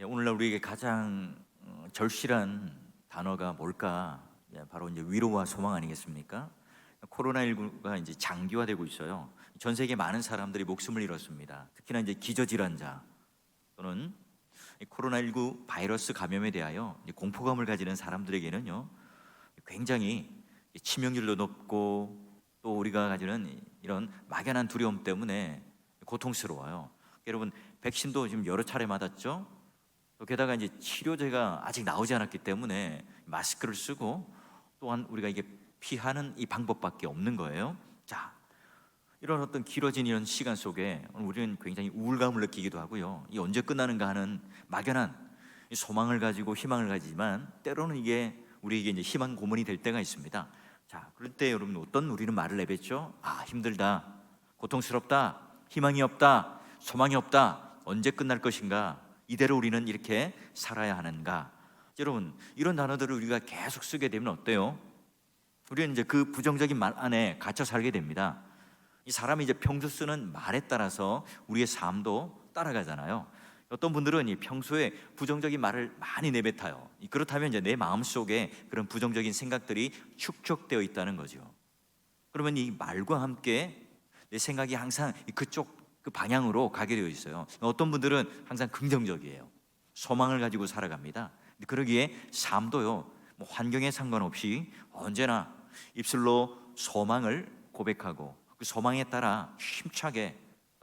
오늘날 우리에게 가장 절실한 단어가 뭘까? 바로 이제 위로와 소망 아니겠습니까? 코로나19가 이제 장기화되고 있어요. 전 세계 많은 사람들이 목숨을 잃었습니다. 특히나 이제 기저질환자 또는 이 코로나19 바이러스 감염에 대하여 이제 공포감을 가지는 사람들에게는요, 굉장히 치명률도 높고 또 우리가 가지는 이런 막연한 두려움 때문에 고통스러워요. 여러분, 백신도 지금 여러 차례 맞았죠? 또 게다가 이제 치료제가 아직 나오지 않았기 때문에 마스크를 쓰고 또한 우리가 이게 피하는 이 방법밖에 없는 거예요. 자, 이런 어떤 길어진 이런 시간 속에 우리는 굉장히 우울감을 느끼기도 하고요. 이 언제 끝나는가 하는 막연한 이 소망을 가지고 희망을 가지지만 때로는 이게 우리에게 이제 희망 고문이 될 때가 있습니다. 자, 그럴 때 여러분 어떤 우리는 말을 내뱉죠? 아, 힘들다, 고통스럽다, 희망이 없다, 소망이 없다, 언제 끝날 것인가? 이대로 우리는 이렇게 살아야 하는가? 여러분, 이런 단어들을 우리가 계속 쓰게 되면 어때요? 우리는 이제 그 부정적인 말 안에 갇혀 살게 됩니다. 이 사람이 이제 평소 쓰는 말에 따라서 우리의 삶도 따라가잖아요. 어떤 분들은 이 평소에 부정적인 말을 많이 내뱉어요. 그렇다면 이제 내 마음 속에 그런 부정적인 생각들이 축적되어 있다는 거죠. 그러면 이 말과 함께 내 생각이 항상 그쪽 그 방향으로 가게 되어 있어요. 어떤 분들은 항상 긍정적이에요. 소망을 가지고 살아갑니다. 그러기에 삶도요, 뭐 환경에 상관없이 언제나 입술로 소망을 고백하고 그 소망에 따라 힘차게,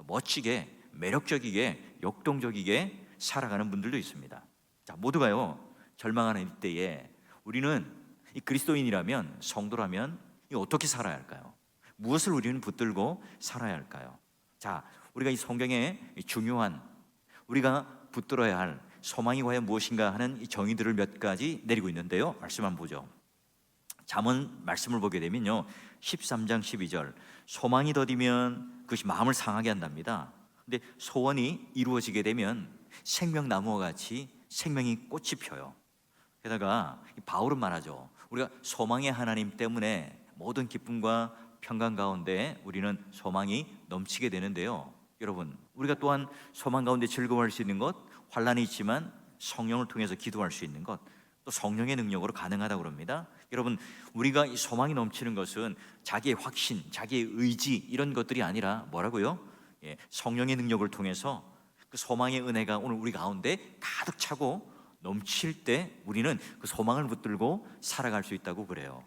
멋지게, 매력적이게, 역동적이게 살아가는 분들도 있습니다. 자, 모두가요, 절망하는 이때에 우리는 이 그리스도인이라면, 성도라면 이 어떻게 살아야 할까요? 무엇을 우리는 붙들고 살아야 할까요? 자, 우리가 이 성경에 중요한 우리가 붙들어야 할 소망이 과연 무엇인가 하는 이 정의들을 몇 가지 내리고 있는데요. 말씀 한번 보죠. 잠언 말씀을 보게 되면요, 13장 12절, 소망이 더디면 그것이 마음을 상하게 한답니다. 근데 소원이 이루어지게 되면 생명나무와 같이 생명이 꽃이 펴요. 게다가 바울은 말하죠. 우리가 소망의 하나님 때문에 모든 기쁨과 평강 가운데 우리는 소망이 넘치게 되는데요. 여러분, 우리가 또한 소망 가운데 즐거워할 수 있는 것, 환난이 있지만 성령을 통해서 기도할 수 있는 것, 또 성령의 능력으로 가능하다고 그럽니다. 여러분, 우리가 이 소망이 넘치는 것은 자기의 확신, 자기의 의지 이런 것들이 아니라 뭐라고요? 성령의 능력을 통해서 그 소망의 은혜가 오늘 우리 가운데 가득 차고 넘칠 때 우리는 그 소망을 붙들고 살아갈 수 있다고 그래요.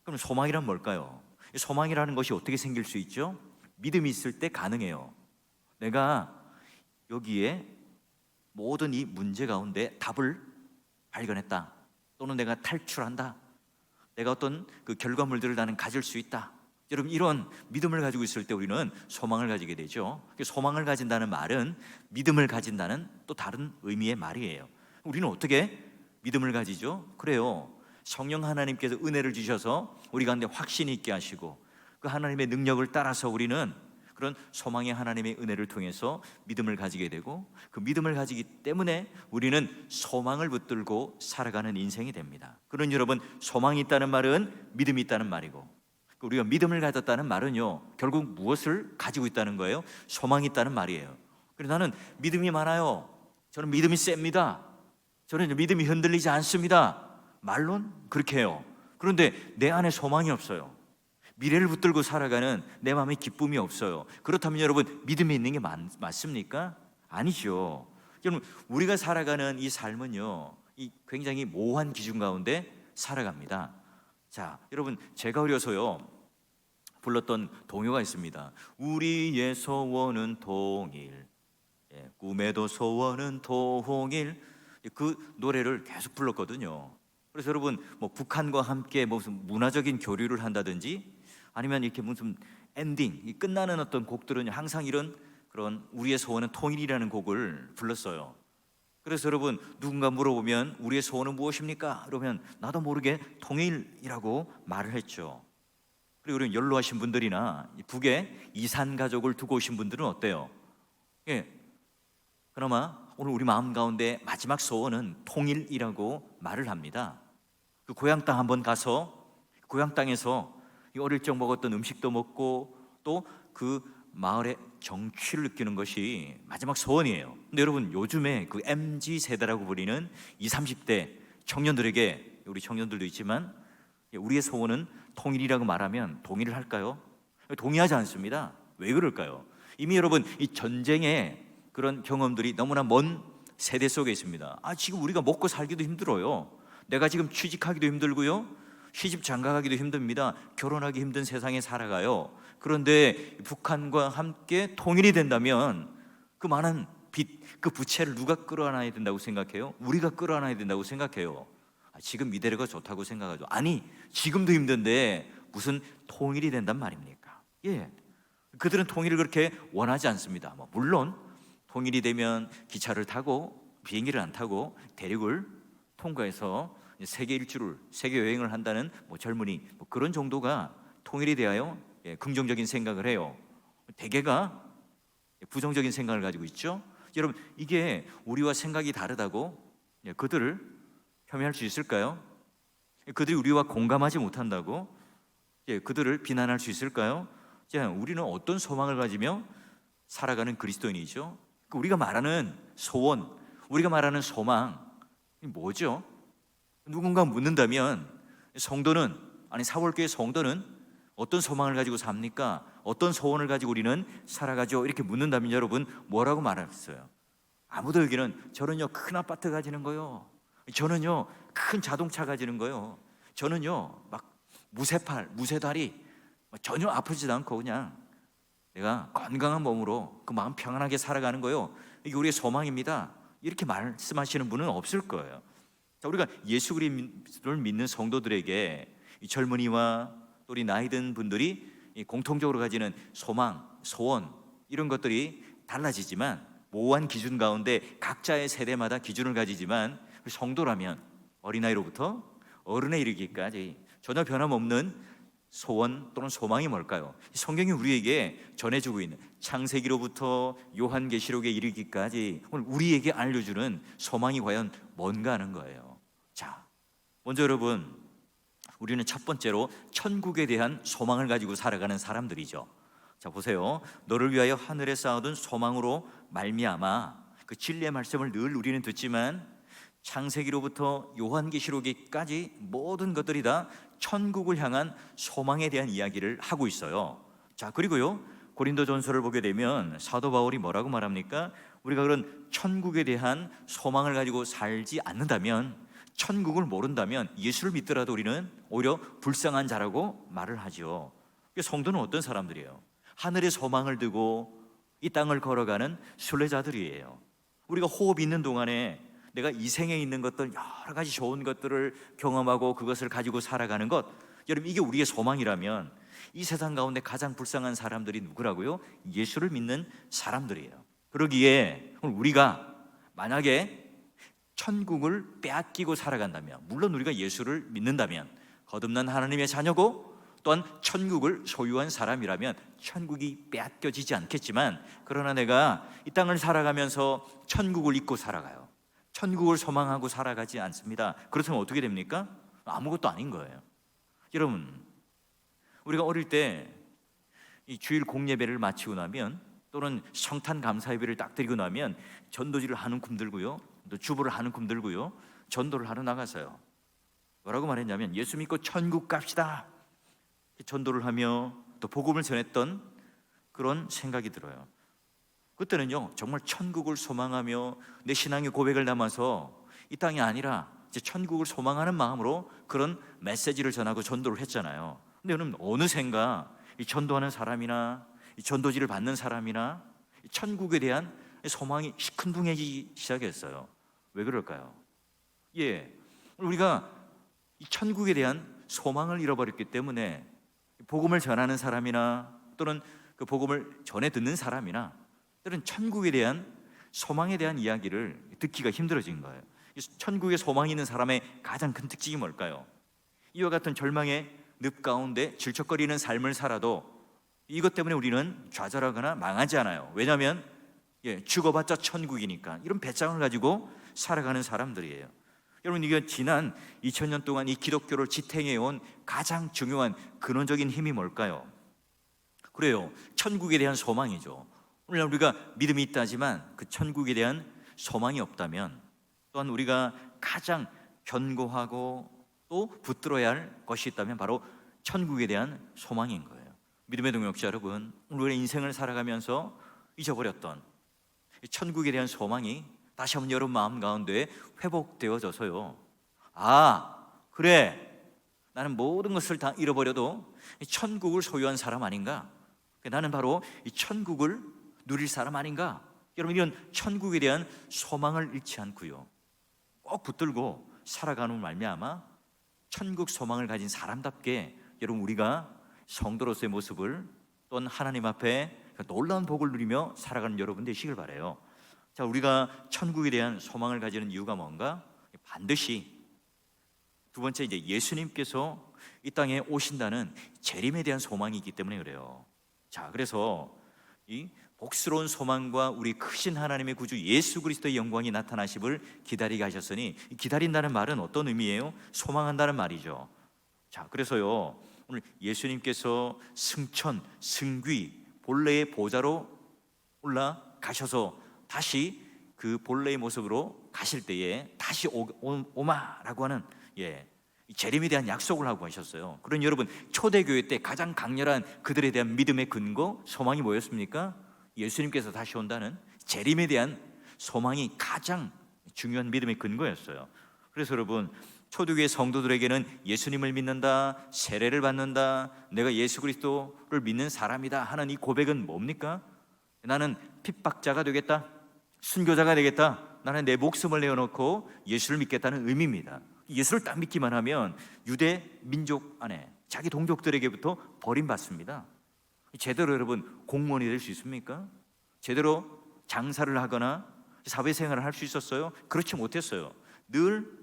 그럼 소망이란 뭘까요? 소망이라는 것이 어떻게 생길 수 있죠? 믿음이 있을 때 가능해요. 내가 여기에 모든 이 문제 가운데 답을 발견했다, 또는 내가 탈출한다, 내가 어떤 그 결과물들을 나는 가질 수 있다. 여러분, 이런 믿음을 가지고 있을 때 우리는 소망을 가지게 되죠. 소망을 가진다는 말은 믿음을 가진다는 또 다른 의미의 말이에요. 우리는 어떻게 믿음을 가지죠? 그래요, 성령 하나님께서 은혜를 주셔서 우리 가운데 확신이 있게 하시고 그 하나님의 능력을 따라서 우리는 그런 소망의 하나님의 은혜를 통해서 믿음을 가지게 되고, 그 믿음을 가지기 때문에 우리는 소망을 붙들고 살아가는 인생이 됩니다. 그러니 여러분, 소망이 있다는 말은 믿음이 있다는 말이고, 우리가 믿음을 가졌다는 말은요, 결국 무엇을 가지고 있다는 거예요? 소망이 있다는 말이에요. 그래서 나는 믿음이 많아요, 저는 믿음이 셉니다, 저는 믿음이 흔들리지 않습니다, 말론 그렇게 해요. 그런데 내 안에 소망이 없어요. 미래를 붙들고 살아가는 내 마음에 기쁨이 없어요. 그렇다면 여러분, 믿음이 있는 게 맞습니까? 아니죠. 여러분, 우리가 살아가는 이 삶은요, 이 굉장히 모호한 기준 가운데 살아갑니다. 자, 여러분, 제가 어려서요 불렀던 동요가 있습니다. 우리의 소원은 통일, 꿈에도 소원은 통일. 그 노래를 계속 불렀거든요. 그래서 여러분, 뭐 북한과 함께 무슨 문화적인 교류를 한다든지 아니면 이렇게 무슨 엔딩, 끝나는 어떤 곡들은 항상 이런 그런 우리의 소원은 통일이라는 곡을 불렀어요. 그래서 여러분, 누군가 물어보면 우리의 소원은 무엇입니까? 그러면 나도 모르게 통일이라고 말을 했죠. 그리고 우리 연로하신 분들이나 북에 이산 가족을 두고 오신 분들은 어때요? 그나마 오늘 우리 마음 가운데 마지막 소원은 통일이라고 말을 합니다. 그 고향 땅 한번 가서 고향 땅에서 어릴 적 먹었던 음식도 먹고 또 그 마을의 정취를 느끼는 것이 마지막 소원이에요. 근데 여러분, 요즘에 그 MZ 세대라고 불리는 20, 30대 청년들에게, 우리 청년들도 있지만, 우리의 소원은 통일이라고 말하면 동의를 할까요? 동의하지 않습니다. 왜 그럴까요? 이미 여러분, 이 전쟁의 그런 경험들이 너무나 먼 세대 속에 있습니다. 지금 우리가 먹고 살기도 힘들어요. 내가 지금 취직하기도 힘들고요, 시집 장가가기도 힘듭니다. 결혼하기 힘든 세상에 살아가요. 그런데 북한과 함께 통일이 된다면 그 많은 빚, 그 부채를 누가 끌어안아야 된다고 생각해요? 우리가 끌어안아야 된다고 생각해요. 지금 이대로가 좋다고 생각하죠. 아니, 지금도 힘든데 무슨 통일이 된단 말입니까? 그들은 통일을 그렇게 원하지 않습니다. 물론 통일이 되면 기차를 타고 비행기를 안 타고 대륙을 통과해서 세계 일주를, 세계 여행을 한다는 젊은이, 그런 정도가 통일에 대하여 긍정적인 생각을 해요. 대개가 부정적인 생각을 가지고 있죠. 여러분, 이게 우리와 생각이 다르다고 그들을 폄훼할 수 있을까요? 그들이 우리와 공감하지 못한다고 그들을 비난할 수 있을까요? 우리는 어떤 소망을 가지며 살아가는 그리스도인이죠? 우리가 말하는 소원, 우리가 말하는 소망, 뭐죠? 누군가 묻는다면 성도는, 아니 사월교회 성도는 어떤 소망을 가지고 삽니까? 어떤 소원을 가지고 우리는 살아가죠? 이렇게 묻는다면 여러분, 뭐라고 말하겠어요? 아무도 여기는 저는요 큰 아파트 가지는 거요, 저는요 큰 자동차 가지는 거요, 저는요 막 무쇠팔, 무쇠다리, 전혀 아프지도 않고 그냥 내가 건강한 몸으로 그 마음 평안하게 살아가는 거요, 이게 우리의 소망입니다. 이렇게 말씀하시는 분은 없을 거예요. 우리가 예수 그리스도를 믿는 성도들에게 이 젊은이와 또 우리 나이 든 분들이 공통적으로 가지는 소망, 소원, 이런 것들이 달라지지만, 모호한 기준 가운데 각자의 세대마다 기준을 가지지만, 성도라면 어린아이로부터 어른에 이르기까지 전혀 변함없는 소원 또는 소망이 뭘까요? 성경이 우리에게 전해주고 있는 창세기로부터 요한계시록에 이르기까지 오늘 우리에게 알려주는 소망이 과연 뭔가 하는 거예요. 자, 먼저 여러분, 우리는 첫 번째로 천국에 대한 소망을 가지고 살아가는 사람들이죠. 자, 보세요. 너를 위하여 하늘에 쌓아둔 소망으로 말미암아, 그 진리의 말씀을 늘 우리는 듣지만 창세기로부터 요한계시록까지 모든 것들이 다 천국을 향한 소망에 대한 이야기를 하고 있어요. 자, 그리고요, 고린도전서를 보게 되면 사도 바울이 뭐라고 말합니까? 우리가 그런 천국에 대한 소망을 가지고 살지 않는다면, 천국을 모른다면 예수를 믿더라도 우리는 오히려 불쌍한 자라고 말을 하죠. 성도는 어떤 사람들이에요? 하늘의 소망을 두고 이 땅을 걸어가는 순례자들이에요. 우리가 호흡 있는 동안에 내가 이 생에 있는 것들, 여러 가지 좋은 것들을 경험하고 그것을 가지고 살아가는 것, 여러분, 이게 우리의 소망이라면 이 세상 가운데 가장 불쌍한 사람들이 누구라고요? 예수를 믿는 사람들이에요. 그러기에 우리가 만약에 천국을 빼앗기고 살아간다면, 물론 우리가 예수를 믿는다면, 거듭난 하나님의 자녀고 또한 천국을 소유한 사람이라면 천국이 빼앗겨지지 않겠지만, 그러나 내가 이 땅을 살아가면서 천국을 잊고 살아가요. 천국을 소망하고 살아가지 않습니다. 그렇다면 어떻게 됩니까? 아무것도 아닌 거예요. 여러분, 우리가 어릴 때 이 주일 공예배를 마치고 나면, 또는 성탄 감사예배를 딱 드리고 나면 전도지를 한 움큼 들고요, 또 주보를 한 움큼 들고요, 전도를 하러 나가서요, 뭐라고 말했냐면 예수 믿고 천국 갑시다, 전도를 하며 또 복음을 전했던 그런 생각이 들어요. 그때는요 정말 천국을 소망하며 내 신앙의 고백을 담아서 이 땅이 아니라 이제 천국을 소망하는 마음으로 그런 메시지를 전하고 전도를 했잖아요. 근데 여러분, 어느샌가 이 전도하는 사람이나 이 전도지를 받는 사람이나 이 천국에 대한 소망이 시큰둥해지기 시작했어요. 왜 그럴까요? 우리가 이 천국에 대한 소망을 잃어버렸기 때문에 복음을 전하는 사람이나 또는 그 복음을 전해 듣는 사람이나 때로는 천국에 대한 소망에 대한 이야기를 듣기가 힘들어진 거예요. 천국에 소망이 있는 사람의 가장 큰 특징이 뭘까요? 이와 같은 절망의 늪 가운데 질척거리는 삶을 살아도 이것 때문에 우리는 좌절하거나 망하지 않아요. 왜냐하면 죽어봤자 천국이니까. 이런 배짱을 가지고 살아가는 사람들이에요. 여러분, 이게 지난 2000년 동안 이 기독교를 지탱해온 가장 중요한 근원적인 힘이 뭘까요? 그래요. 천국에 대한 소망이죠. 오늘날 우리가 믿음이 있다지만 그 천국에 대한 소망이 없다면, 또한 우리가 가장 견고하고 또 붙들어야 할 것이 있다면 바로 천국에 대한 소망인 거예요. 믿음의 동역자 여러분, 우리의 인생을 살아가면서 잊어버렸던 천국에 대한 소망이 다시 한번 여러분 마음 가운데 회복되어져서요, 아 그래, 나는 모든 것을 다 잃어버려도 천국을 소유한 사람 아닌가? 나는 바로 이 천국을 누릴 사람 아닌가? 여러분, 이런 천국에 대한 소망을 잃지 않고요, 꼭 붙들고 살아가는 말미암아 천국 소망을 가진 사람답게 여러분 우리가 성도로서의 모습을, 또한 하나님 앞에 놀라운 복을 누리며 살아가는 여러분 되시길 바라요. 자, 우리가 천국에 대한 소망을 가지는 이유가 뭔가? 반드시 두 번째, 이제 예수님께서 이 땅에 오신다는 재림에 대한 소망이 있기 때문에 그래요. 자, 그래서 이 복스러운 소망과 우리 크신 하나님의 구주 예수 그리스도의 영광이 나타나심을 기다리게 하셨으니, 기다린다는 말은 어떤 의미예요? 소망한다는 말이죠. 자, 그래서요, 오늘 예수님께서 승천, 승귀, 본래의 보좌로 올라가셔서 다시 그 본래의 모습으로 가실 때에 다시 오마라고 하는 재림에 대한 약속을 하고 하셨어요. 그런 여러분, 초대교회 때 가장 강렬한 그들에 대한 믿음의 근거, 소망이 뭐였습니까? 예수님께서 다시 온다는 재림에 대한 소망이 가장 중요한 믿음의 근거였어요. 그래서 여러분, 초대교회 성도들에게는 예수님을 믿는다, 세례를 받는다, 내가 예수 그리스도를 믿는 사람이다 하는 이 고백은 뭡니까? 나는 핍박자가 되겠다, 순교자가 되겠다, 나는 내 목숨을 내어놓고 예수를 믿겠다는 의미입니다. 예수를 딱 믿기만 하면 유대 민족 안에 자기 동족들에게부터 버림받습니다. 제대로 여러분 공무원이 될 수 있습니까? 제대로 장사를 하거나 사회생활을 할 수 있었어요? 그렇지 못했어요. 늘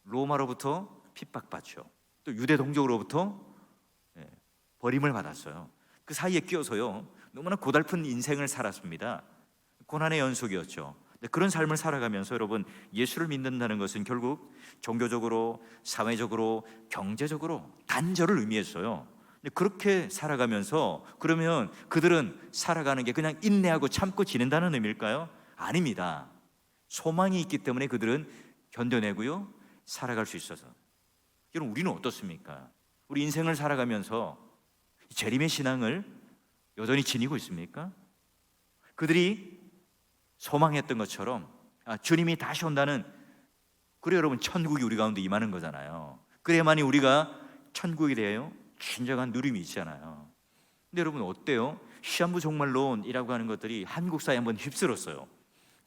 로마로부터 핍박받죠. 또 유대 동족으로부터 버림을 받았어요. 그 사이에 끼어서요, 너무나 고달픈 인생을 살았습니다. 고난의 연속이었죠. 그런 삶을 살아가면서 여러분, 예수를 믿는다는 것은 결국 종교적으로, 사회적으로, 경제적으로 단절을 의미했어요. 그렇게 살아가면서 그러면 그들은 살아가는 게 그냥 인내하고 참고 지낸다는 의미일까요? 아닙니다. 소망이 있기 때문에 그들은 견뎌내고요, 살아갈 수 있어서. 여러분, 우리는 어떻습니까? 우리 인생을 살아가면서 재림의 신앙을 여전히 지니고 있습니까? 그들이 소망했던 것처럼 주님이 다시 온다는, 그래 여러분, 천국이 우리 가운데 임하는 거잖아요. 그래야만이 우리가 천국에 대하여 진정한 누림이 있잖아요. 근데 여러분 어때요? 시한부 종말론이라고 하는 것들이 한국 사회에 한번 휩쓸었어요.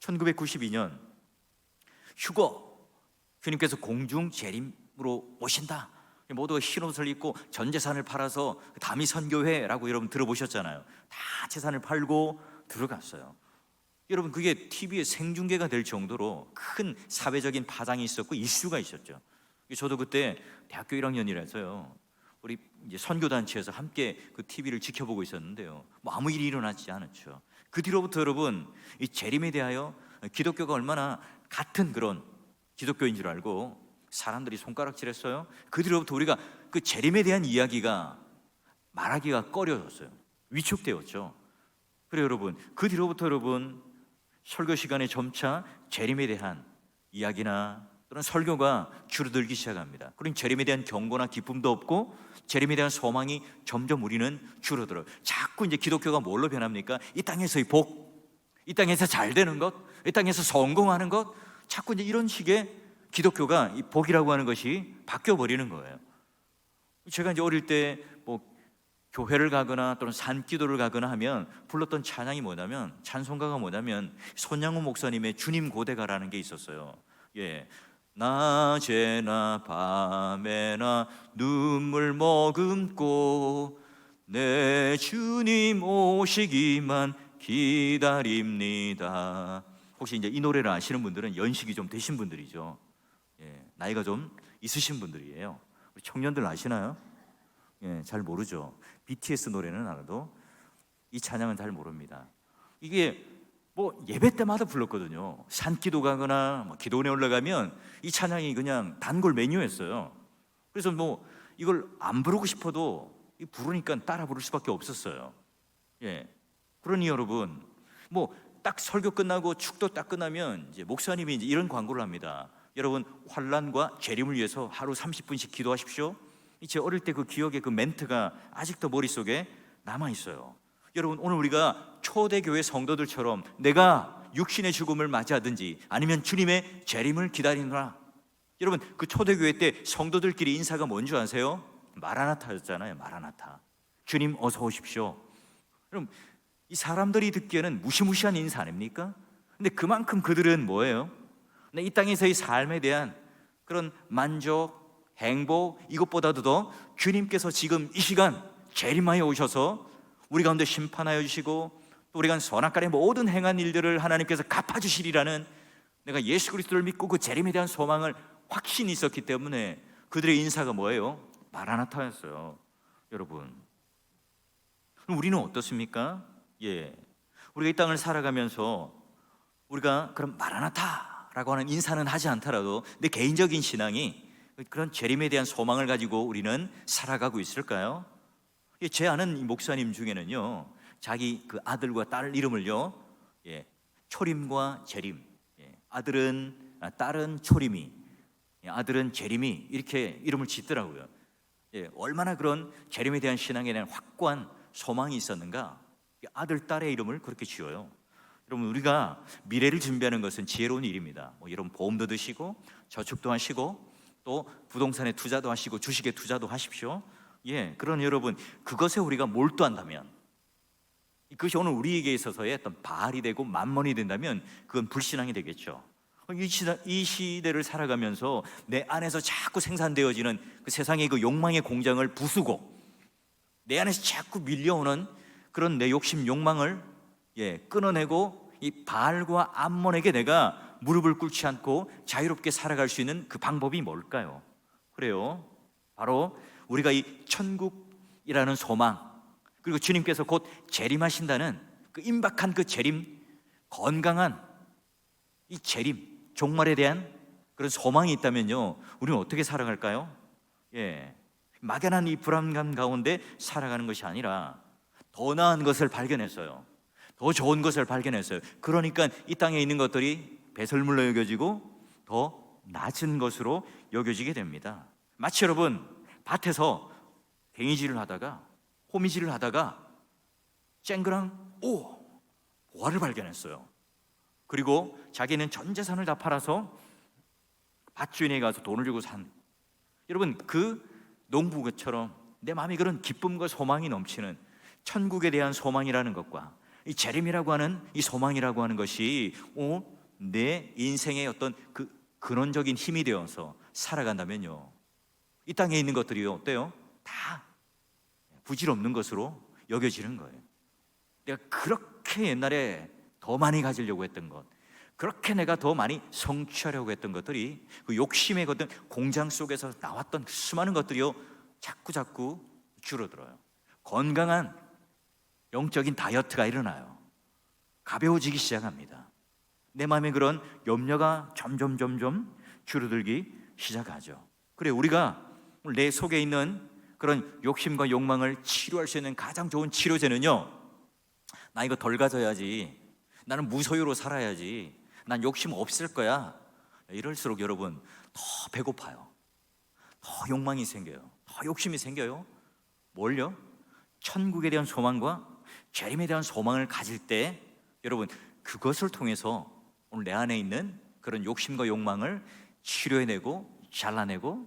1992년 휴거, 주님께서 공중 재림으로 오신다. 모두가 흰옷을 입고 전 재산을 팔아서 다미 선교회라고 여러분 들어보셨잖아요. 다 재산을 팔고 들어갔어요. 여러분, 그게 TV에 생중계가 될 정도로 큰 사회적인 파장이 있었고 이슈가 있었죠. 저도 그때 대학교 1학년이라서요, 우리 이제 선교단체에서 함께 그 TV를 지켜보고 있었는데요, 뭐 아무 일이 일어나지 않았죠. 그 뒤로부터 여러분, 이 재림에 대하여 기독교가 얼마나 같은 그런 기독교인 줄 알고 사람들이 손가락질했어요. 그 뒤로부터 우리가 그 재림에 대한 이야기가 말하기가 꺼려졌어요. 위축되었죠. 그래 여러분, 그 뒤로부터 여러분 설교 시간에 점차 재림에 대한 이야기나 또는 설교가 줄어들기 시작합니다. 그러니 재림에 대한 경고나 기쁨도 없고 재림에 대한 소망이 점점 우리는 줄어들어요. 자꾸 이제 기독교가 뭘로 변합니까? 이 땅에서의 복, 이 땅에서 잘 되는 것, 이 땅에서 성공하는 것, 자꾸 이제 이런 식의 기독교가, 이 복이라고 하는 것이 바뀌어 버리는 거예요. 제가 이제 어릴 때 뭐 교회를 가거나 또는 산기도를 가거나 하면 불렀던 찬양이 뭐냐면, 찬송가가 뭐냐면 손양호 목사님의 주님 고대가라는 게 있었어요. 낮에나 밤에나 눈물 머금고 내 주님 오시기만 기다립니다. 혹시 이제 이 노래를 아시는 분들은 연식이 좀 되신 분들이죠. 나이가 좀 있으신 분들이에요. 우리 청년들 아시나요? 잘 모르죠. BTS 노래는 알아도 이 찬양은 잘 모릅니다. 이게 뭐 예배 때마다 불렀거든요. 산기도 가거나 뭐 기도원에 올라가면 이 찬양이 그냥 단골 메뉴였어요. 그래서 뭐 이걸 안 부르고 싶어도 부르니까 따라 부를 수밖에 없었어요. 예. 그러니 여러분, 뭐 딱 설교 끝나고 축도 딱 끝나면 이제 목사님이 이제 이런 광고를 합니다. 여러분, 환난과 재림을 위해서 하루 30분씩 기도하십시오. 제 어릴 때 그 기억의 그 멘트가 아직도 머릿속에 남아 있어요. 여러분, 오늘 우리가 초대교회 성도들처럼 내가 육신의 죽음을 맞이하든지 아니면 주님의 재림을 기다리노라. 여러분, 그 초대교회 때 성도들끼리 인사가 뭔지 아세요? 마라나타였잖아요. 마라나타. 주님 어서 오십시오. 그럼 이 사람들이 듣기에는 무시무시한 인사 아닙니까? 근데 그만큼 그들은 뭐예요? 이 땅에서의 삶에 대한 그런 만족, 행복, 이것보다도 더 주님께서 지금 이 시간 재림하여 오셔서 우리 가운데 심판하여 주시고 또 우리가 선악간의 모든 행한 일들을 하나님께서 갚아주시리라는, 내가 예수 그리스도를 믿고 그 재림에 대한 소망을 확신이 있었기 때문에 그들의 인사가 뭐예요? 마라나타였어요. 여러분, 그럼 우리는 어떻습니까? 우리가 이 땅을 살아가면서 우리가 그런 마라나타라고 하는 인사는 하지 않더라도 내 개인적인 신앙이 그런 재림에 대한 소망을 가지고 우리는 살아가고 있을까요? 제 아는 이 목사님 중에는요, 자기 그 아들과 딸 이름을요, 초림과 재림, 딸은 초림이, 아들은 재림이, 이렇게 이름을 짓더라고요. 얼마나 그런 재림에 대한 신앙에 대한 확고한 소망이 있었는가? 아들, 딸의 이름을 그렇게 지어요. 여러분, 우리가 미래를 준비하는 것은 지혜로운 일입니다. 여러분, 보험도 드시고 저축도 하시고 또 부동산에 투자도 하시고 주식에 투자도 하십시오. 그러나 여러분, 그것에 우리가 몰두한다면, 그것이 오늘 우리에게 있어서의 어떤 바알이 되고 만몬이 된다면 그건 불신앙이 되겠죠. 이 시대를 살아가면서 내 안에서 자꾸 생산되어지는 그 세상의 그 욕망의 공장을 부수고 내 안에서 자꾸 밀려오는 그런 내 욕심, 욕망을 끊어내고 이 바알과 암몬에게 내가 무릎을 꿇지 않고 자유롭게 살아갈 수 있는 그 방법이 뭘까요? 그래요, 바로 우리가 이 천국이라는 소망, 그리고 주님께서 곧 재림하신다는 그 임박한 그 재림, 건강한 이 재림, 종말에 대한 그런 소망이 있다면요, 우리는 어떻게 살아갈까요? 막연한 이 불안감 가운데 살아가는 것이 아니라 더 나은 것을 발견했어요. 더 좋은 것을 발견했어요. 그러니까 이 땅에 있는 것들이 배설물로 여겨지고 더 낮은 것으로 여겨지게 됩니다. 마치 여러분, 밭에서 괭이질을 하다가 호미질을 하다가 쨍그랑 보화를 발견했어요. 그리고 자기는 전 재산을 다 팔아서 밭주인에게 가서 돈을 주고 산, 여러분, 그 농부처럼 내 마음에 그런 기쁨과 소망이 넘치는 천국에 대한 소망이라는 것과 이 재림이라고 하는 이 소망이라고 하는 것이 내 인생의 어떤 그 근원적인 힘이 되어서 살아간다면요, 이 땅에 있는 것들이 어때요? 다 부질없는 것으로 여겨지는 거예요. 내가 그렇게 옛날에 더 많이 가지려고 했던 것, 그렇게 내가 더 많이 성취하려고 했던 것들이 그 욕심의 어떤 공장 속에서 나왔던 그 수많은 것들이요, 자꾸 줄어들어요. 건강한 영적인 다이어트가 일어나요. 가벼워지기 시작합니다. 내 마음에 그런 염려가 점점 줄어들기 시작하죠. 그래, 우리가 내 속에 있는 그런 욕심과 욕망을 치료할 수 있는 가장 좋은 치료제는요, 나 이거 덜 가져야지, 나는 무소유로 살아야지, 난 욕심 없을 거야, 이럴수록 여러분 더 배고파요. 더 욕망이 생겨요. 더 욕심이 생겨요. 뭘요? 천국에 대한 소망과 재림에 대한 소망을 가질 때 여러분, 그것을 통해서 오늘 내 안에 있는 그런 욕심과 욕망을 치료해내고 잘라내고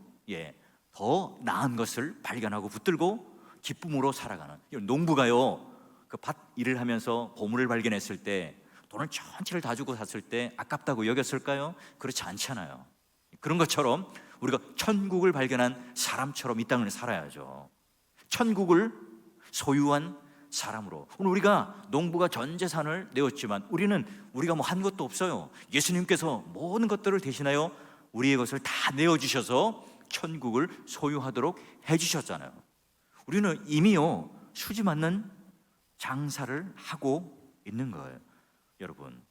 더 나은 것을 발견하고 붙들고 기쁨으로 살아가는, 농부가요, 그 밭 일을 하면서 보물을 발견했을 때 돈을 전체를 다 주고 샀을 때 아깝다고 여겼을까요? 그렇지 않잖아요. 그런 것처럼 우리가 천국을 발견한 사람처럼 이 땅을 살아야죠. 천국을 소유한 사람으로. 오늘 우리가 농부가 전 재산을 내었지만 우리가 뭐 한 것도 없어요. 예수님께서 모든 것들을 대신하여 우리의 것을 다 내어주셔서 천국을 소유하도록 해주셨잖아요. 우리는 이미요, 수지 맞는 장사를 하고 있는 거예요. 여러분,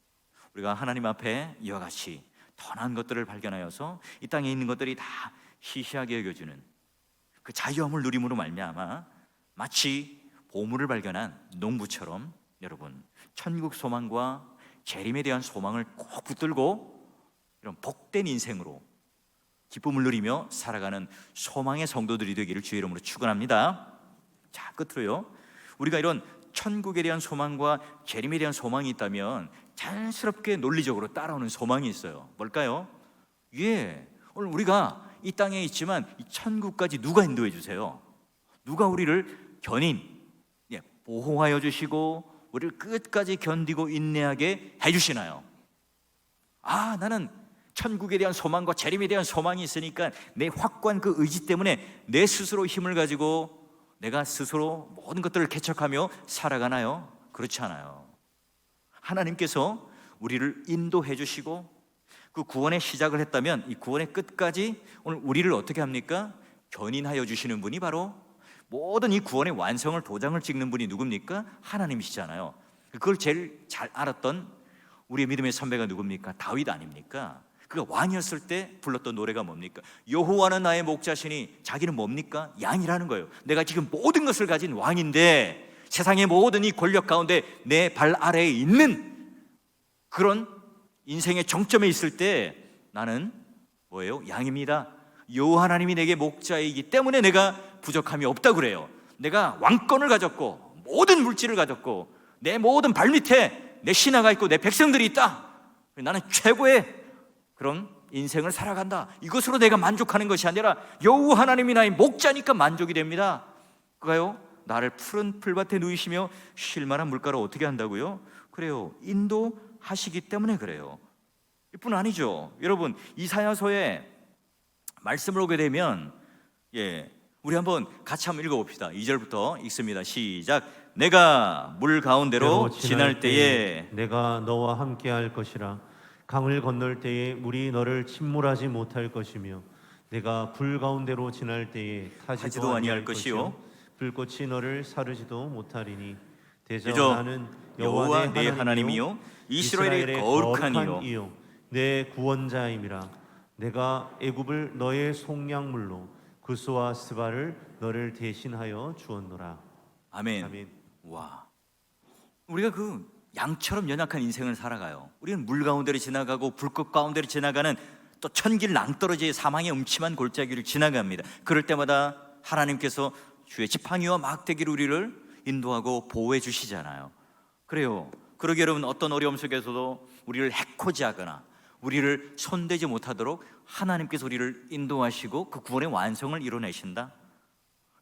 우리가 하나님 앞에 이와 같이 더 나은 것들을 발견하여서 이 땅에 있는 것들이 다 희시하게 여겨지는 그 자유함을 누림으로 말미암아 마치 보물을 발견한 농부처럼 여러분 천국 소망과 재림에 대한 소망을 꼭 붙들고 이런 복된 인생으로 기쁨을 누리며 살아가는 소망의 성도들이 되기를 주의 이름으로 축원합니다. 자, 끝으로요, 우리가 이런 천국에 대한 소망과 재림에 대한 소망이 있다면 자연스럽게 논리적으로 따라오는 소망이 있어요. 뭘까요? 오늘 우리가 이 땅에 있지만 이 천국까지 누가 인도해 주세요? 누가 우리를 보호하여 주시고 우리를 끝까지 견디고 인내하게 해주시나요? 나는 천국에 대한 소망과 재림에 대한 소망이 있으니까 내 확고한 그 의지 때문에 내 스스로 힘을 가지고 내가 스스로 모든 것들을 개척하며 살아가나요? 그렇지 않아요. 하나님께서 우리를 인도해 주시고 그 구원의 시작을 했다면 이 구원의 끝까지 오늘 우리를 어떻게 합니까? 견인하여 주시는 분이 바로 모든 이 구원의 완성을 도장을 찍는 분이 누굽니까? 하나님이시잖아요. 그걸 제일 잘 알았던 우리의 믿음의 선배가 누굽니까? 다윗 아닙니까? 그가 왕이었을 때 불렀던 노래가 뭡니까? 여호와는 나의 목자시니 자기는 뭡니까? 양이라는 거예요. 내가 지금 모든 것을 가진 왕인데 세상의 모든 이 권력 가운데 내 발 아래에 있는 그런 인생의 정점에 있을 때 나는 뭐예요? 양입니다. 여호와 하나님이 내게 목자이기 때문에 내가 부족함이 없다고 그래요. 내가 왕권을 가졌고 모든 물질을 가졌고 내 모든 발밑에 내 신하가 있고 내 백성들이 있다. 나는 최고의 그런 인생을 살아간다. 이것으로 내가 만족하는 것이 아니라 여호와 하나님이 나의 목자니까 만족이 됩니다. 그가요, 나를 푸른 풀밭에 누이시며 쉴 만한 물가로 어떻게 한다고요? 그래요, 인도하시기 때문에 그래요. 이뿐 아니죠. 여러분, 이사야서에 말씀을 오게 되면 우리 한번 같이 한번 읽어봅시다. 2절부터 읽습니다. 시작. 내가 물 가운데로 지날 때에 내가 너와 함께 할 것이라. 강을 건널 때에 물이 너를 침몰하지 못할 것이며 내가 불 가운데로 지날 때에 타지도 아니할 것이요 불꽃이 너를 사르지도 못하리니 대저 나는 여호와 내 하나님이요 이스라엘의 거룩한 이요 내 구원자임이라. 내가 애굽을 너의 속량물로 구스와 스바를 너를 대신하여 주었노라. 아멘. 아멘. 와, 우리가 그 양처럼 연약한 인생을 살아가요. 우리는 물 가운데를 지나가고 불꽃 가운데를 지나가는 또 천길 낭떠러지의 사망의 음침한 골짜기를 지나갑니다. 그럴 때마다 하나님께서 주의 지팡이와 막대기로 우리를 인도하고 보호해 주시잖아요. 그래요. 그러게 여러분, 어떤 어려움 속에서도 우리를 해코지하거나 우리를 손대지 못하도록 하나님께서 우리를 인도하시고 그 구원의 완성을 이뤄내신다.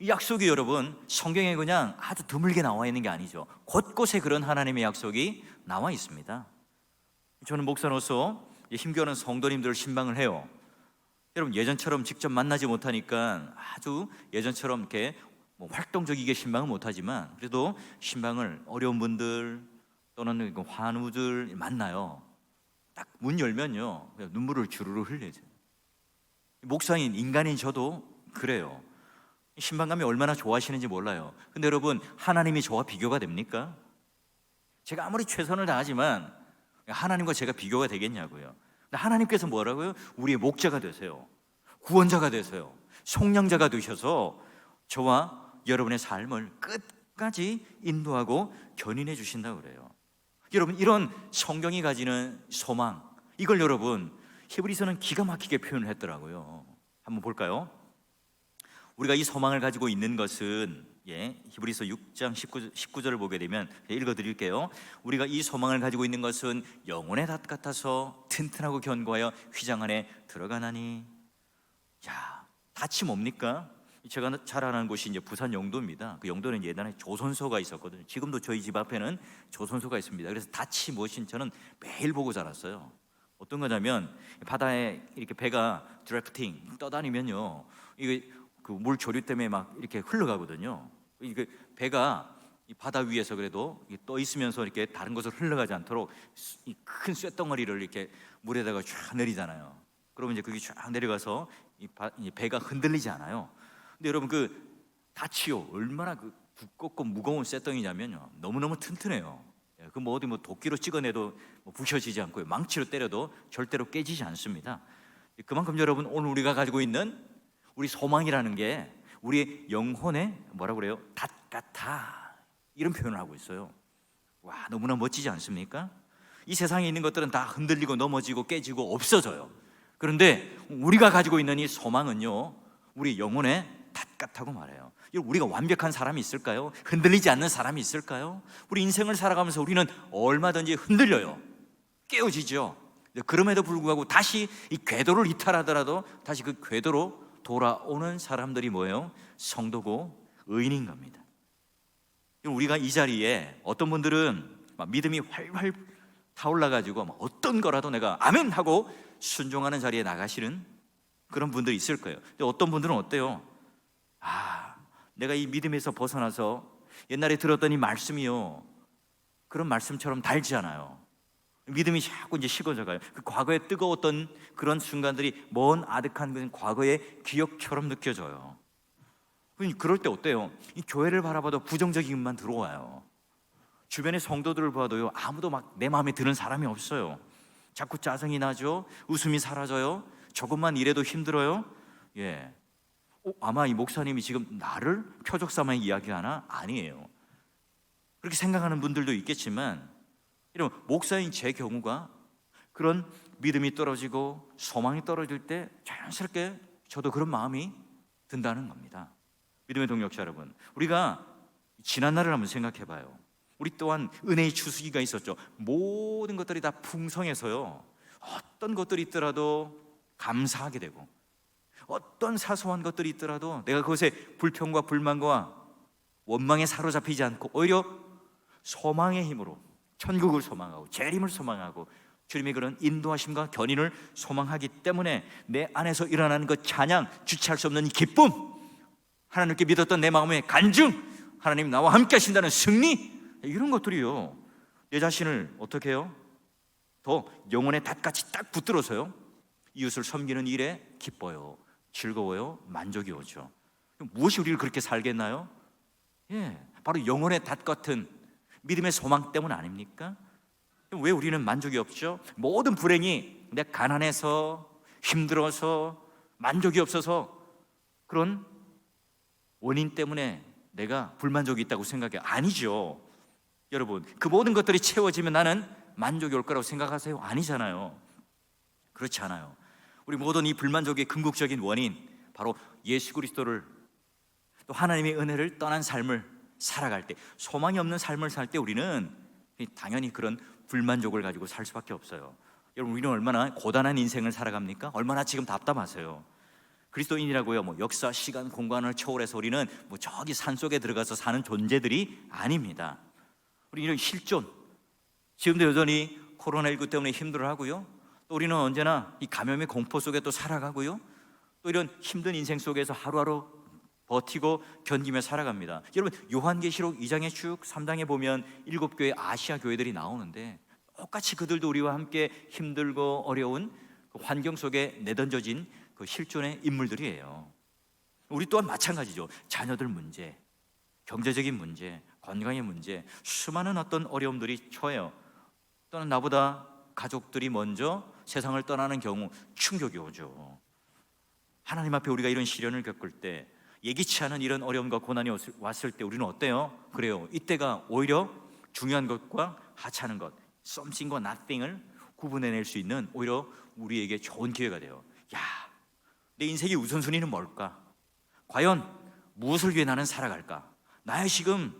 이 약속이 여러분 성경에 그냥 아주 드물게 나와 있는 게 아니죠. 곳곳에 그런 하나님의 약속이 나와 있습니다. 저는 목사로서 힘겨운 성도님들을 신방을 해요. 여러분, 예전처럼 직접 만나지 못하니까 아주 예전처럼 이렇게 활동적이게 신방은 못하지만 그래도 신방을 어려운 분들 또는 환우들 만나요. 딱 문 열면요 그냥 눈물을 주르르 흘리죠. 목사인 인간인 저도 그래요. 신방 가면 얼마나 좋아하시는지 몰라요. 근데 여러분, 하나님이 저와 비교가 됩니까? 제가 아무리 최선을 다하지만 하나님과 제가 비교가 되겠냐고요. 근데 하나님께서 뭐라고요? 우리의 목자가 되세요. 구원자가 되세요. 속량자가 되셔서 저와 여러분의 삶을 끝까지 인도하고 견인해 주신다고 그래요. 여러분, 이런 성경이 가지는 소망, 이걸 여러분 히브리서는 기가 막히게 표현을 했더라고요. 한번 볼까요? 우리가 이 소망을 가지고 있는 것은 히브리서 6장 19절을 보게 되면 읽어드릴게요. 우리가 이 소망을 가지고 있는 것은 영혼의 닷 같아서 튼튼하고 견고하여 휘장 안에 들어가나니. 자, 닷이 뭡니까? 제가 잘 아는 곳이 이제 부산 영도입니다. 그 영도는 예전에 조선소가 있었거든요. 지금도 저희 집 앞에는 조선소가 있습니다. 그래서 닷이 무엇인지 저는 매일 보고 자랐어요. 어떤 거냐면 바다에 이렇게 배가 드래프팅 떠다니면요, 이게 그 물 조류 때문에 막 이렇게 흘러가거든요. 이게 배가 이 바다 위에서 그래도 떠 있으면서 이렇게 다른 곳으로 흘러가지 않도록 이 큰 쇳덩어리를 이렇게 물에다가 쫙 내리잖아요. 그러면 이제 그게 쫙 내려가서 이 배가 흔들리지 않아요. 근데 여러분, 그 닷이요 얼마나 그 두껍고 무거운 쇳덩이냐면요, 너무너무 튼튼해요. 그 어디 도끼로 찍어내도 부셔지지 않고요, 망치로 때려도 절대로 깨지지 않습니다. 그만큼 여러분, 오늘 우리가 가지고 있는 우리 소망이라는 게 우리의 영혼의 뭐라고 그래요? 닷 같아. 이런 표현을 하고 있어요. 와, 너무나 멋지지 않습니까? 이 세상에 있는 것들은 다 흔들리고 넘어지고 깨지고 없어져요. 그런데 우리가 가지고 있는 이 소망은요, 우리 영혼의 닷 같다고 말해요. 우리가 완벽한 사람이 있을까요? 흔들리지 않는 사람이 있을까요? 우리 인생을 살아가면서 우리는 얼마든지 흔들려요. 깨어지죠. 그럼에도 불구하고 다시 이 궤도를 이탈하더라도 다시 그 궤도로 돌아오는 사람들이 뭐예요? 성도고 의인인 겁니다. 우리가 이 자리에 어떤 분들은 막 믿음이 활활 타올라가지고 막 어떤 거라도 내가 아멘 하고 순종하는 자리에 나가시는 그런 분들이 있을 거예요. 근데 어떤 분들은 어때요? 내가 이 믿음에서 벗어나서 옛날에 들었던 이 말씀이요, 그런 말씀처럼 달지 않아요. 믿음이 자꾸 이제 식어져 가요. 그 과거에 뜨거웠던 그런 순간들이 먼 아득한 그 과거의 기억처럼 느껴져요. 그럴 때 어때요? 이 교회를 바라봐도 부정적인 것만 들어와요. 주변의 성도들을 봐도요, 아무도 막 내 마음에 드는 사람이 없어요. 자꾸 짜증이 나죠. 웃음이 사라져요. 조금만 일해도 힘들어요. 아마 이 목사님이 지금 나를 표적 삼아 이야기하나? 아니에요. 그렇게 생각하는 분들도 있겠지만, 이런 목사인 제 경우가 그런 믿음이 떨어지고 소망이 떨어질 때 자연스럽게 저도 그런 마음이 든다는 겁니다. 믿음의 동역자 여러분, 우리가 지난 날을 한번 생각해 봐요. 우리 또한 은혜의 추수기가 있었죠. 모든 것들이 다 풍성해서요, 어떤 것들이 있더라도 감사하게 되고, 어떤 사소한 것들이 있더라도 내가 그것에 불평과 불만과 원망에 사로잡히지 않고 오히려 소망의 힘으로 천국을 소망하고 재림을 소망하고 주님의 그런 인도하심과 견인을 소망하기 때문에 내 안에서 일어나는 그 찬양, 주체할 수 없는 기쁨, 하나님께 믿었던 내 마음의 간증, 하나님 나와 함께 하신다는 승리, 이런 것들이요, 내 자신을 어떻게 해요? 더 영혼의 닷같이 딱 붙들어서요, 이웃을 섬기는 일에 기뻐요, 즐거워요, 만족이 오죠. 무엇이 우리를 그렇게 살겠나요? 바로 영혼의 닷 같은 믿음의 소망 때문 아닙니까? 왜 우리는 만족이 없죠? 모든 불행이 내가 가난해서, 힘들어서, 만족이 없어서 그런 원인 때문에 내가 불만족이 있다고 생각해요? 아니죠. 여러분, 그 모든 것들이 채워지면 나는 만족이 올 거라고 생각하세요? 아니잖아요. 그렇지 않아요. 우리 모든 이 불만족의 궁극적인 원인, 바로 예수 그리스도를, 또 하나님의 은혜를 떠난 삶을 살아갈 때, 소망이 없는 삶을 살 때 우리는 당연히 그런 불만족을 가지고 살 수밖에 없어요. 여러분, 우리는 얼마나 고단한 인생을 살아갑니까? 얼마나 지금 답답하세요. 그리스도인이라고요, 역사, 시간, 공간을 초월해서 우리는 저기 산속에 들어가서 사는 존재들이 아닙니다. 우리 이런 실존, 지금도 여전히 코로나19 때문에 힘들어하고요, 또 우리는 언제나 이 감염의 공포 속에 또 살아가고요, 또 이런 힘든 인생 속에서 하루하루 버티고 견디며 살아갑니다. 여러분, 요한계시록 2장에 쭉 3장에 보면 7교회 아시아 교회들이 나오는데 똑같이 그들도 우리와 함께 힘들고 어려운 그 환경 속에 내던져진 그 실존의 인물들이에요. 우리 또한 마찬가지죠. 자녀들 문제, 경제적인 문제, 건강의 문제, 수많은 어떤 어려움들이 처해요. 또는 나보다 가족들이 먼저 세상을 떠나는 경우 충격이 오죠. 하나님 앞에 우리가 이런 시련을 겪을 때, 예기치 않은 이런 어려움과 고난이 왔을 때 우리는 어때요? 그래요, 이때가 오히려 중요한 것과 하찮은 것, something과 nothing을 구분해낼 수 있는 오히려 우리에게 좋은 기회가 돼요. 내 인생의 우선순위는 뭘까? 과연 무엇을 위해 나는 살아갈까? 나의 지금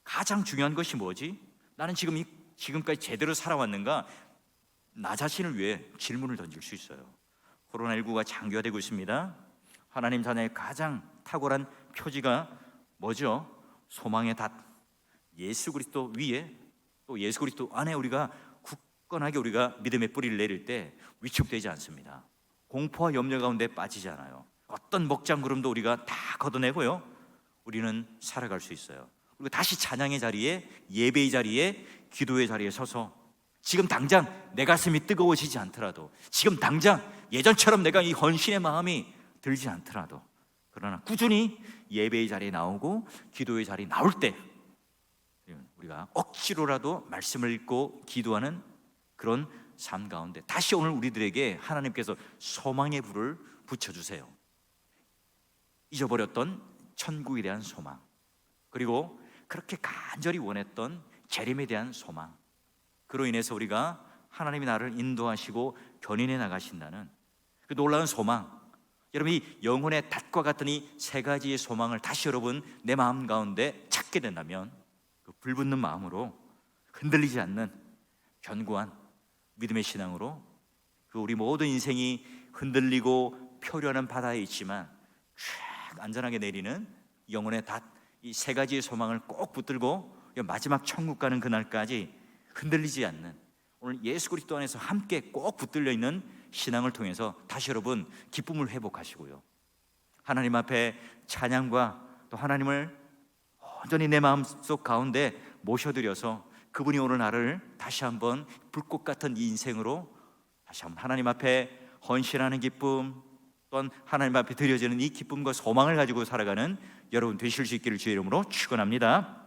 가장 중요한 것이 뭐지? 나는 지금까지 제대로 살아왔는가? 나 자신을 위해 질문을 던질 수 있어요. 코로나19가 장기화되고 있습니다. 하나님 자녀의 가장 탁월한 표지가 뭐죠? 소망의 닷, 예수 그리스도 위에, 또 예수 그리스도 안에 우리가 굳건하게 우리가 믿음의 뿌리를 내릴 때 위축되지 않습니다. 공포와 염려 가운데 빠지지 않아요. 어떤 먹장구름도 우리가 다 걷어내고요, 우리는 살아갈 수 있어요. 그리고 다시 찬양의 자리에, 예배의 자리에, 기도의 자리에 서서 지금 당장 내 가슴이 뜨거워지지 않더라도, 지금 당장 예전처럼 내가 이 헌신의 마음이 들지 않더라도, 그러나 꾸준히 예배의 자리에 나오고 기도의 자리에 나올 때 우리가 억지로라도 말씀을 읽고 기도하는 그런 삶 가운데 다시 오늘 우리들에게 하나님께서 소망의 불을 붙여주세요. 잊어버렸던 천국에 대한 소망, 그리고 그렇게 간절히 원했던 재림에 대한 소망, 그로 인해서 우리가 하나님이 나를 인도하시고 견인해 나가신다는 그 놀라운 소망, 여러분 이 영혼의 닷과 같은 이 세 가지의 소망을 다시 여러분 내 마음 가운데 찾게 된다면 그 불붙는 마음으로 흔들리지 않는 견고한 믿음의 신앙으로 그 우리 모든 인생이 흔들리고 표류하는 바다에 있지만 쫙 안전하게 내리는 영혼의 닷, 이 세 가지의 소망을 꼭 붙들고 마지막 천국 가는 그날까지 흔들리지 않는, 오늘 예수 그리스도 안에서 함께 꼭 붙들려 있는 신앙을 통해서 다시 여러분 기쁨을 회복하시고요, 하나님 앞에 찬양과 또 하나님을 온전히 내 마음속 가운데 모셔드려서 그분이 오늘 나를 다시 한번 불꽃 같은 이 인생으로 다시 한번 하나님 앞에 헌신하는 기쁨, 또한 하나님 앞에 드려지는 이 기쁨과 소망을 가지고 살아가는 여러분 되실 수 있기를 주의 이름으로 축원합니다.